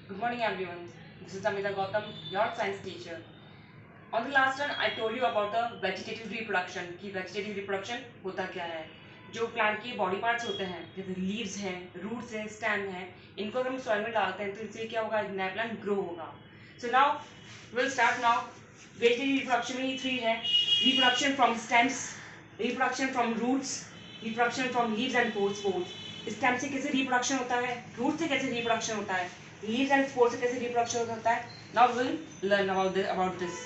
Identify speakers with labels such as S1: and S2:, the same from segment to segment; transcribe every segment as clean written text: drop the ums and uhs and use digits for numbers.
S1: Good morning, everyone. This is Amita Gautam, your science teacher. On the last one, I told you about the vegetative reproduction. कि vegetative reproduction होता क्या है? जो plant के body parts होते हैं, जैसे लीव्स हैं, रूट्स हैं, स्टेम हैं, इनको अगर हम सॉइल में डालते हैं तो इससे क्या होगा? नया प्लांट ग्रो होगा. So now we'll start now. Vegetative reproduction में 3 है. Reproduction from stems, reproduction from roots, reproduction from leaves and spores. Stem से कैसे रिप्रोडक्शन होता है, रूट से कैसे रिप्रोडक्शन होता है, लीव्स एंड स्पोर से कैसे रिप्रोडक्शन होता है. Now we will learn about this.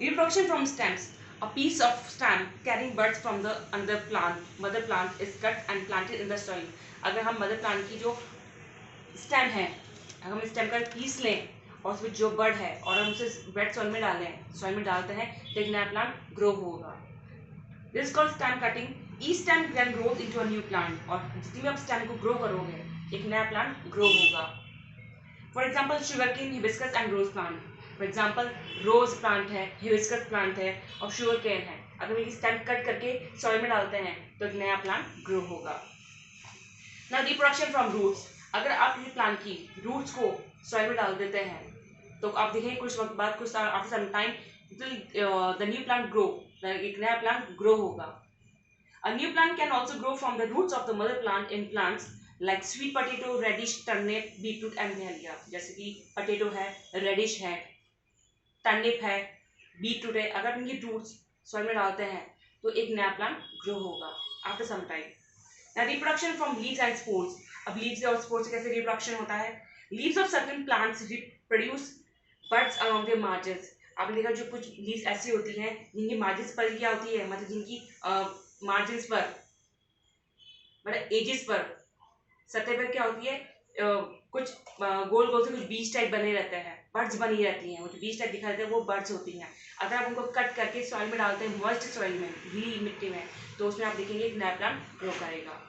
S1: Reproduction from stems. A piece of stem carrying buds from the another plant, mother plant, is cut and planted in the soil. अगर हम mother plant की जो stem है, अगर हम stem का piece लें और उसमें जो बर्ड है और हम उसे वेट सॉइल में डालें, सॉइल में डालते हैं तो एक नया प्लांट ग्रो होगा. This called stem cutting. Each stem can grow into a new plant. और जितनी भी आप स्टेम को ग्रो करोगे एक नया प्लांट ग्रो होगा. For example sugar cane, hibiscus and rose plant. For example rose plant है, हिबिस्कस प्लांट है और शुगर केन है. अगर हम स्टेम कट करके सॉइल में डालते हैं तो एक नया प्लांट ग्रो होगा. Now reproduction from roots. अगर आप किसी प्लांट की रूट्स को सॉइल में डाल देते हैं तो आप देखेंगे कुछ वक्त बाद, कुछ after some time the new plant grow, एक नया प्लांट ग्रो होगा. A new plant can also grow from the roots of the mother plant in plants like sweet potato, radish, turnip, beetroot and dahlia. जैसे कि potato है, radish है, turnip है, beetroot है. अगर इनके roots soil में डालते हैं तो एक नया plant grow होगा after some time. Now reproduction from leaves and spores. अब leaves और spores से कैसे reproduction होता है? Leaves of certain plants produce buds along their margins. आपने देखा जो कुछ लीव्स ऐसी होती हैं जिनकी मार्जिन पर क्या होती है, मतलब जिनकी मार्जिन पर, मतलब एजेस पर, सतह पर क्या होती है, कुछ गोल गोल से कुछ बीज टाइप बने रहते हैं, बर्ड्स बनी रहती हैं. वो जो बीज टाइप दिखाई देते हैं वो बर्ड्स होती हैं. अगर आप उनको कट करके सॉइल में डालते हैं, मॉइस्ट सॉइल में, गीली मिट्टी में, तो उसमें आप देखेंगे एक नया प्लांट ग्रो करेगा.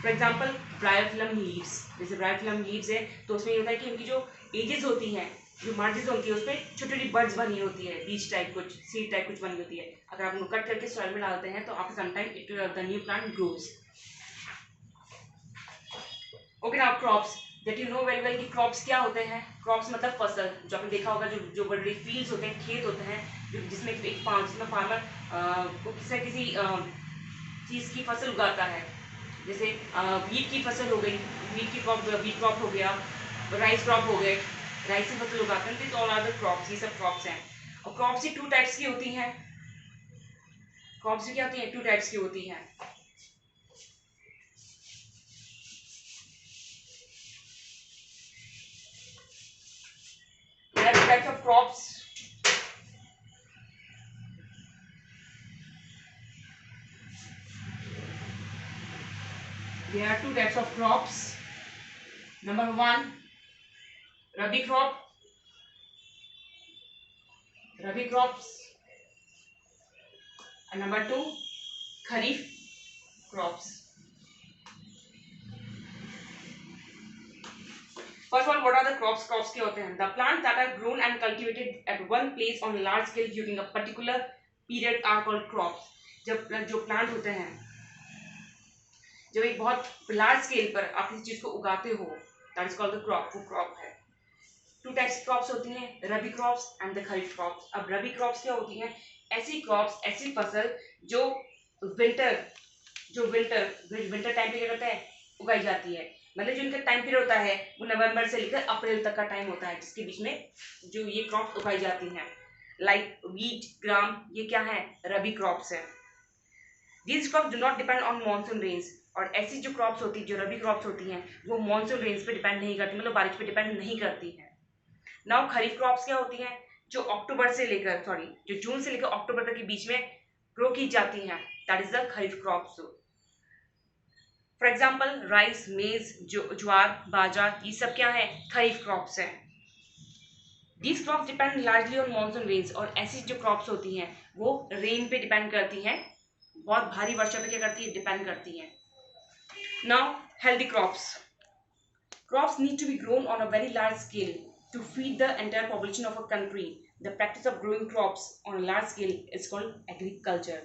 S1: For example bryophyllum leaves. जैसे ब्रायोफिलम लीव्स है तो उसमें ये होता है कि उनकी जो एजेस होती हैं, जो मार्जिन होती है, उस पर छोटी छोटी बर्ड्स बनी होती है, बीज टाइप कुछ, सीड टाइप कुछ बनी होती है. अगर आप उनको कट करके सॉइल में डालते हैं तो after some time it the new plant grows. Okay now crops. That you know very well कि क्रॉप्स क्या होते हैं. क्रॉप्स मतलब फसल. जो आपने देखा होगा, जो जो बड़े बड़े फील्ड्स होते हैं, खेत होते हैं, जो जिसमें एक जिसमें फार्मर को किसी चीज़ की फसल उगाता है. जैसे वीट की फसल हो गई, वीट क्रॉप हो गया, राइस क्रॉप हो गए, राइस की फसल उगाते हैं. तो ऑल आर द क्रॉप्स, ये सब क्रॉप्स हैं. और क्रॉप्स ही 2 टाइप्स की होती हैं. क्रॉप्स ही क्या होती हैं? 2 टाइप्स की होती हैं. There are 2 types of crops. There are 2 types of crops. Number 1, rabi crop. Rabi crops. And number 2, kharif crops. First of all, what are the crops? Crops क्या होते हैं? The plants that are grown and cultivated at one place on a large scale during a particular period are called crops. जब जो plant होते हैं, जब एक बहुत लार्ज स्केल पर आप किसी चीज को उगाते हो, that is called the crop. वो क्रॉप है. 2 टाइप्स की क्रॉप्स होती हैं, rabi crops and the kharif crops. अब रबी क्रॉप्स क्या होती हैं? ऐसी क्रॉप्स, ऐसी फसल जो विंटर विंटर टाइम पे क्या करता है, उगाई जाती है. मतलब जो इनका टाइम पीरियड होता है वो नवंबर से लेकर अप्रैल तक का टाइम होता है, जिसके बीच में जो ये क्रॉप्स उगाई जाती हैं. लाइक वीट, ग्राम, ये क्या है? रबी क्रॉप्स है. These crops do not depend on monsoon rains. और ऐसी जो क्रॉप्स होती है, जो रबी क्रॉप्स होती हैं, वो मॉनसून रेन्स पे डिपेंड नहीं करती, मतलब बारिश पे डिपेंड नहीं करती हैं. नाउ खरीफ क्रॉप्स क्या होती हैं? जो जो जून से लेकर अक्टूबर तक के बीच में ग्रो की जाती हैं, that is the kharif crops. For example rice, maize, jowar, bajra, ये सब क्या है? खरीफ क्रॉप्स है. These crops depend largely on monsoon rains. और ऐसी जो क्रॉप्स होती हैं वो रेन पे डिपेंड करती हैं, बहुत भारी वर्षा पे क्या करती है? डिपेंड करती हैं. Now healthy crops. Crops need to be grown on a very large scale to feed the entire population of a country. The practice of growing crops on a large scale is called agriculture.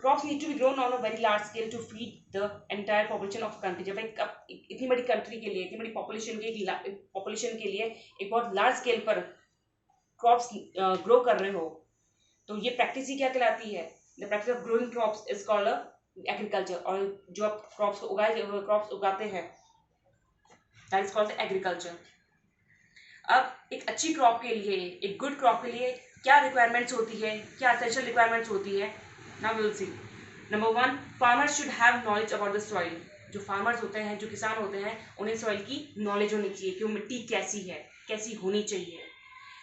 S1: Crops need to be grown on a very large scale to feed the entire population of country. जब एक इतनी बड़ी country के लिए, इतनी बड़ी population के लिए एक बहुत लार्ज स्केल पर क्रॉप्स ग्रो कर रहे हो, तो ये प्रैक्टिस ही क्या कहलाती है? The practice of growing crops is called agriculture. और जो आप क्रॉप्स उगाते हैं, दैट इज कॉल्ड एग्रीकल्चर। अब एक अच्छी क्रॉप के लिए, एक गुड क्रॉप के लिए क्या रिक्वायरमेंट्स होती है, क्या एसेंशियल रिक्वायरमेंट्स होती है? Now we will see. Number 1, farmers should have knowledge about the soil. जो फार्मर्स होते हैं, जो किसान होते हैं, उन्हें सॉइल की नॉलेज होनी चाहिए कि वो मिट्टी कैसी है, कैसी होनी चाहिए।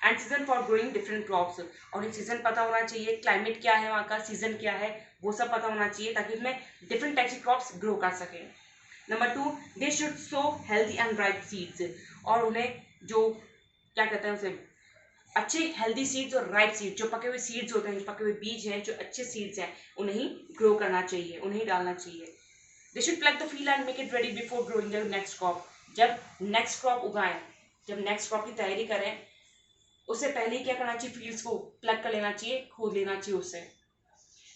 S1: And season for growing different crops, और एक सीजन पता होना चाहिए, क्लाइमेट क्या है वहाँ का, सीजन क्या है, वो सब पता होना चाहिए ताकि उसमें डिफरेंट टाइप्स की क्रॉप्स ग्रो कर सकें। Number 2, they should so healthy and right seeds, और उन्हें जो क्या कहते हैं उसे, अच्छे हेल्दी सीड्स और राइट सीड्स, जो पके हुए सीड्स होते हैं, जो पके हुए बीज हैं, जो अच्छे सीड्स हैं, उन्हें ही ग्रो करना चाहिए, उन्हें ही डालना चाहिए। They should plug the field and make it ready before growing the next crop. जब नेक्स्ट क्रॉप उगाएं, जब नेक्स्ट क्रॉप की तैयारी करें, उससे पहले क्या करना चाहिए? फील्ड्स को प्लग कर लेना चाहिए, खोद लेना चाहिए उससे।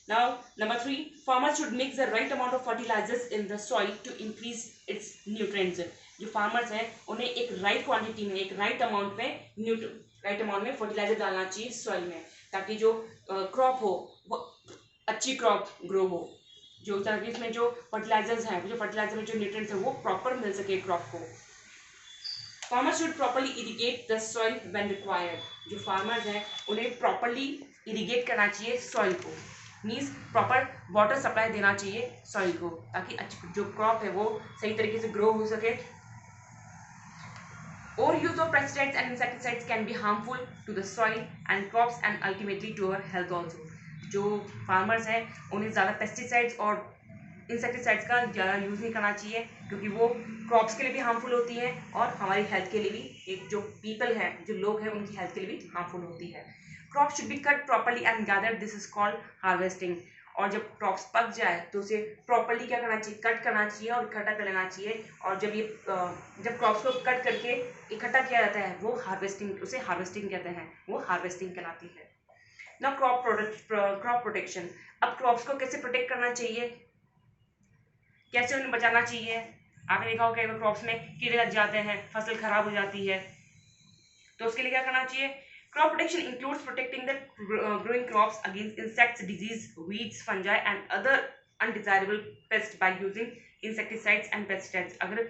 S1: Now, number 3, farmers should mix the right amount of fertilizers in the soil to increase its nutrients. जो फार्मर्स हैं उन्हें एक राइट क्वांटिटी में, एक राइट अमाउंट में फर्टिलाइजर डालना चाहिए सॉइल में, ताकि जो क्रॉप हो वो अच्छी क्रॉप ग्रो हो। जो ताकि इसमें जो फर्टिलाइजर्स हैं, जो फर्टिलाइजर में जो न्यूट्रिएंट्स हैं, वो प्रॉपर मिल सके क्रॉप को। Farmers should properly irrigate the soil when required. जो फार्मर्स हैं उन्हें प्रॉपरली इरिगेट करना चाहिए सॉइल को, मीन्स प्रॉपर वाटर सप्लाई देना चाहिए सॉइल को, ताकि अच्छी जो क्रॉप है वो सही तरीके से ग्रो हो सके। और use of pesticides and insecticides can be harmful to the soil and crops and ultimately to our health also. जो फार्मर्स हैं उन्हें ज़्यादा पेस्टिसाइड्स और इंसेक्टिसाइड्स का ज़्यादा यूज़ नहीं करना चाहिए, क्योंकि वो क्रॉप्स के लिए भी हार्मफुल होती हैं और हमारी हेल्थ के लिए भी, एक जो पीपल है, जो लोग हैं, उनकी हेल्थ के लिए भी हार्मफुल होती है। Crop should be cut properly and gathered, this is called harvesting. और जब क्रॉप्स पक जाए तो उसे प्रॉपरली क्या करना चाहिए? कट करना चाहिए और इकट्ठा कर लेना चाहिए। और जब क्रॉप्स को कट करके इकट्ठा किया जाता है, वो हार्वेस्टिंग, उसे हार्वेस्टिंग कहते हैं, वो हार्वेस्टिंग कहलाती है। Now crop protection. अब क्रॉप्स को कैसे प्रोटेक्ट करना चाहिए, कैसे उन्हें बचाना चाहिए? आपने देखा होगा कई क्रॉप्स में कीड़े लग जाते हैं, फसल खराब हो जाती है, तो उसके लिए क्या करना चाहिए? Crop protection includes protecting the growing crops against insects, disease, weeds, fungi and other undesirable paste by using insecticides and pesticides. अगर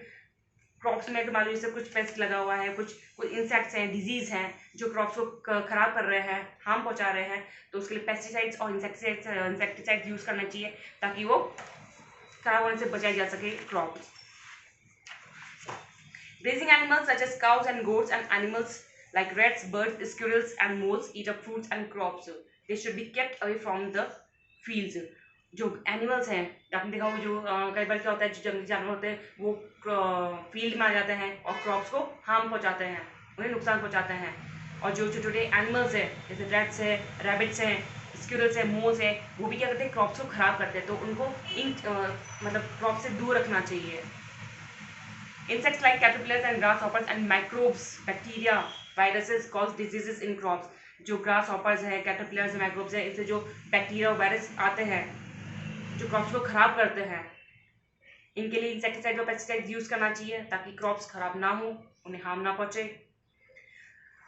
S1: क्रॉप्स में मान लो जैसे कुछ पेस्ट लगा हुआ है, कुछ इंसेक्ट्स हैं, डिजीज हैं जो क्रॉप्स को खराब कर रहे हैं, हार्म पहुंचा रहे हैं, तो उसके लिए पेस्टिसाइड्स और इंसेक्टिसाइड्स यूज करना चाहिए ताकि वो खराब होने से बचाई जा सके crop. Grazing animals such as cows and goats and animals like rats, birds, squirrels and moles eat up fruits and crops. They should be kept away from the fields. जो एनिमल्स हैं, आपने देखा होगा, जो कई बार क्या होता है, जो जंगली जानवर होते हैं वो फील्ड में आ जाते हैं और क्रॉप्स को हार्म पहुंचाते हैं, उन्हें नुकसान पहुंचाते हैं। और जो छोटे छोटे एनिमल्स हैं, जैसे रैट्स है, रैबिट्स हैं, स्क्विरल्स है, मोल्स है, वो भी क्या करते हैं? क्रॉप्स को खराब करते हैं, तो उनको मतलब क्रॉप से दूर रखना चाहिए। Insects like caterpillars and grasshoppers and microbes, bacteria, viruses cause diseases in crops. जो grasshoppers हैं, caterpillars, microbes हैं, इससे जो बैक्टीरिया और वायरस आते हैं जो क्रॉप्स को खराब करते हैं, इनके लिए इंसेक्टिसाइड और पेस्टिसाइड यूज करना चाहिए ताकि क्रॉप्स खराब ना हो, उन्हें हार्म ना पहुंचे।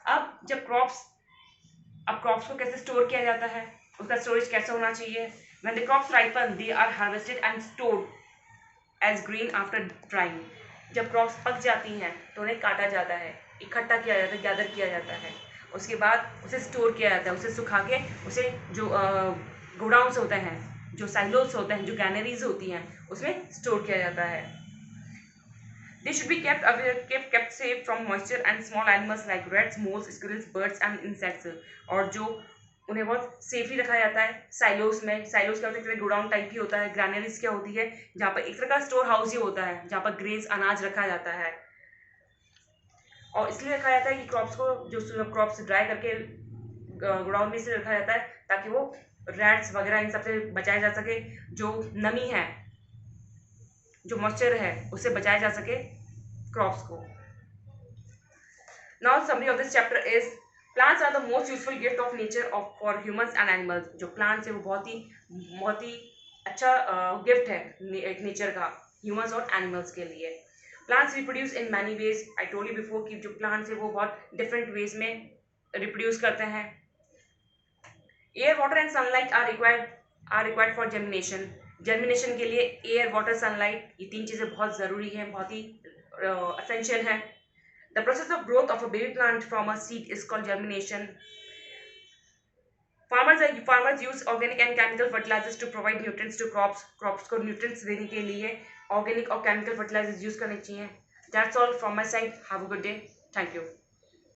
S1: अब क्रॉप्स को कैसे स्टोर किया जाता है, उसका स्टोरेज कैसे होना चाहिए? When the crops ripen, they are harvested and stored as grain after drying. जब क्रॉप्स पक जाती हैं तो उन्हें काटा जाता है, इकट्ठा किया जाता है, गैदर किया जाता है, उसके बाद उसे स्टोर किया जाता है, उसे सुखा के उसे जो गोडाउन्स होते हैं, जो साइलोस होते हैं, जो गैनरीज होती हैं, उसमें स्टोर किया जाता है। They should be kept safe from moisture and small animals like rats, moles, squirrels, birds and insects. और जो उन्हें बहुत सेफली रखा जाता है साइलोस में। साइलोस क्या होता है? गोडाउन टाइप ही होता है। ग्रैनरीज क्या होती है? जहाँ पर एक तरह का स्टोर हाउस ही होता है, जहाँ पर ग्रेन्स, अनाज रखा जाता है। और इसलिए रखा जाता है कि क्रॉप्स को, जो क्रॉप्स ड्राई करके गोडाउन में इसलिए रखा जाता है ताकि वो रैट्स वगैरह इन सबसे बचाया जा सके, जो नमी है, जो मॉइस्चर है, उससे बचाया जा सके क्रॉप्स को। Now summary of this chapter is plants are the most useful gift of nature for humans and animals. जो प्लांट्स है वो बहुत ही अच्छा गिफ्ट है एक नेचर का, ह्यूमंस और एनिमल्स के लिए। Plants reproduce in many ways. I told you before कि जो प्लांट्स है वो बहुत डिफरेंट वेज में रिप्रोड्यूस करते हैं। Air, water and sunlight are required for germination. Germination के लिए एयर, वाटर, सनलाइट, ये 3 चीज़ें बहुत ज़रूरी हैं, बहुत ही असेंशियल है। The process of growth of a baby plant from a seed is called germination. Farmers use organic and chemical fertilizers to provide nutrients to crops. Crops को nutrients देने के लिए organic और chemical fertilizers use करने चाहिए. That's all from my side. Have a good day. Thank you.